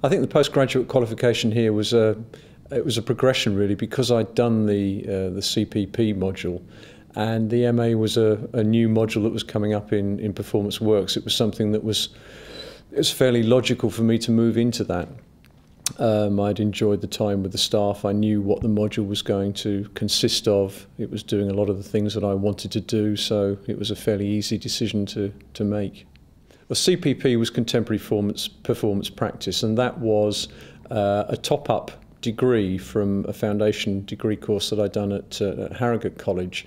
I think the postgraduate qualification here was it was a progression really, because I'd done the CPP module, and the MA was a new module that was coming up in performance works. It was something that was fairly logical for me to move into that. I'd enjoyed the time with the staff. I knew what the module was going to consist of. It was doing a lot of the things that I wanted to do, so it was a fairly easy decision to make. Well, CPP was Contemporary Performance Practice, and that was a top-up degree from a foundation degree course that I'd done at Harrogate College.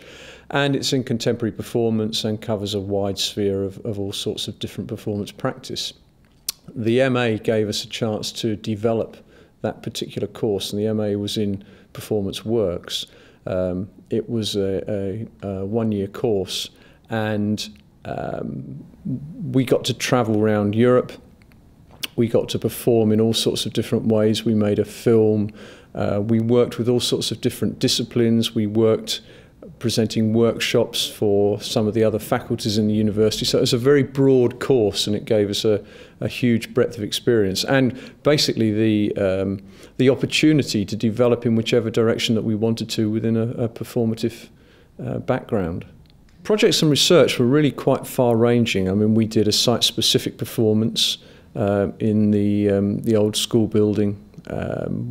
And it's in contemporary performance and covers a wide sphere of all sorts of different performance practice. The MA gave us a chance to develop that particular course, and the MA was in performance works. It was a one-year course, and we got to travel around Europe. We got to perform in all sorts of different ways. We made a film. We worked with all sorts of different disciplines. We worked presenting workshops for some of the other faculties in the university. So it was a very broad course, and it gave us a huge breadth of experience, and basically the opportunity to develop in whichever direction that we wanted to within a performative background. Projects and research were really quite far-ranging. I mean, we did a site-specific performance in the old school building.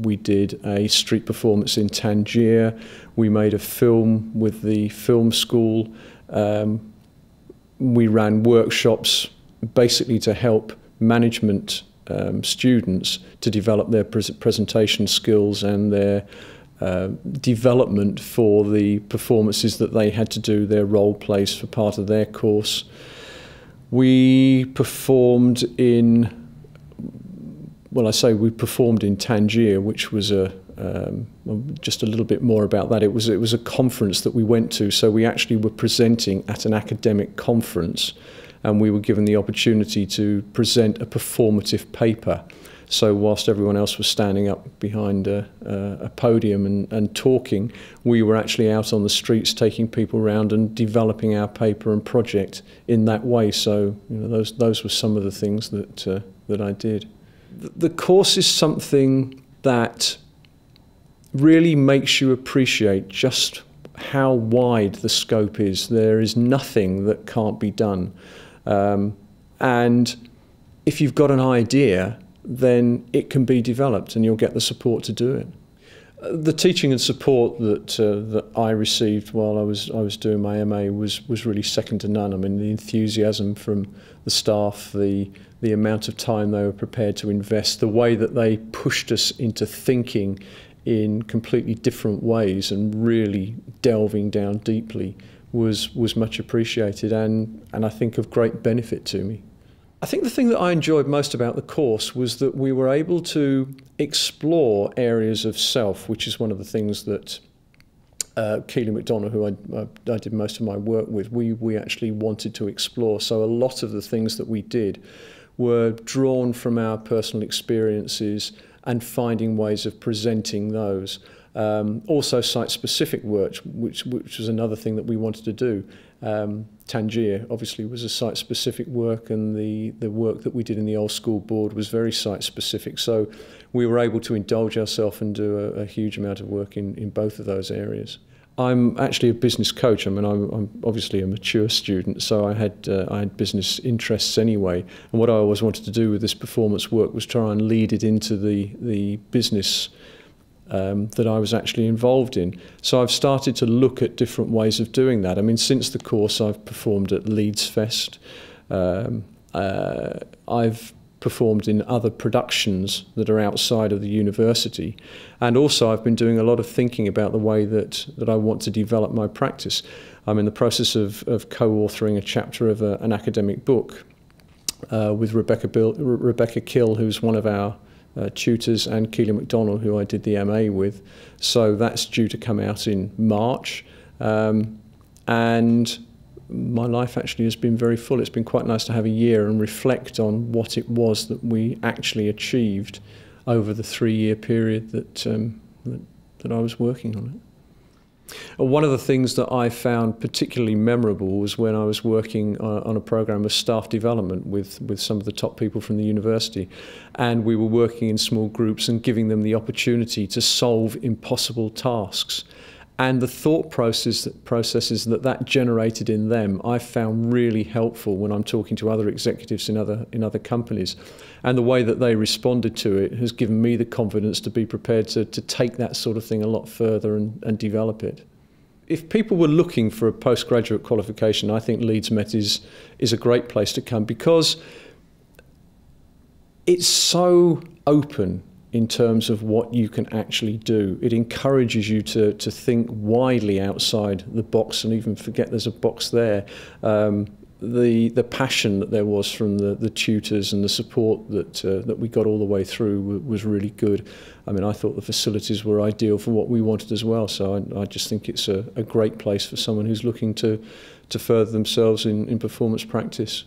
We did a street performance in Tangier. We made a film with the film school. We ran workshops basically to help management students to develop their presentation skills and their development for the performances that they had to do, their role plays for part of their course. We performed in, well, I say we performed in Tangier, which was just a little bit more about that. It was a conference that we went to, so we actually were presenting at an academic conference, and we were given the opportunity to present a performative paper. So whilst everyone else was standing up behind a podium and talking, we were actually out on the streets taking people around and developing our paper and project in that way. So you know, those were some of the things that I did. The course is something that really makes you appreciate just how wide the scope is. There is nothing that can't be done. And if you've got an idea, then it can be developed and you'll get the support to do it. The teaching and support that I received while I was doing my MA was really second to none. I mean, the enthusiasm from the staff, the amount of time they were prepared to invest, the way that they pushed us into thinking in completely different ways and really delving down deeply was much appreciated and I think of great benefit to me. I think the thing that I enjoyed most about the course was that we were able to explore areas of self, which is one of the things that Keely McDonald, who I did most of my work with, we actually wanted to explore. So a lot of the things that we did were drawn from our personal experiences and finding ways of presenting those. Also site-specific work, which was another thing that we wanted to do. Tangier obviously was a site-specific work, and the work that we did in the old school board was very site-specific. So we were able to indulge ourselves and do a huge amount of work in both of those areas. I'm actually a business coach. I mean, I'm obviously a mature student, so I had business interests anyway. And what I always wanted to do with this performance work was try and lead it into the business that I was actually involved in. So I've started to look at different ways of doing that. I mean, since the course I've performed at Leeds Fest. I've performed in other productions that are outside of the university, and also I've been doing a lot of thinking about the way that I want to develop my practice. I'm in the process of co-authoring a chapter of an academic book with Rebecca Kill, who's one of our tutors, and Keely McDonald, who I did the MA with. So that's due to come out in March, and my life actually has been very full. It's been quite nice to have a year and reflect on what it was that we actually achieved over the 3-year period that I was working on it. One of the things that I found particularly memorable was when I was working on a program of staff development with some of the top people from the university, and we were working in small groups and giving them the opportunity to solve impossible tasks. And the thought processes that generated in them, I found really helpful when I'm talking to other executives in other companies. And the way that they responded to it has given me the confidence to be prepared to take that sort of thing a lot further and develop it. If people were looking for a postgraduate qualification, I think Leeds Met is a great place to come, because it's so open in terms of what you can actually do. It encourages you to think widely outside the box and even forget there's a box there. The passion that there was from the tutors and the support that we got all the way through was really good. I mean, I thought the facilities were ideal for what we wanted as well, so I just think it's a great place for someone who's looking to further themselves in performance practice.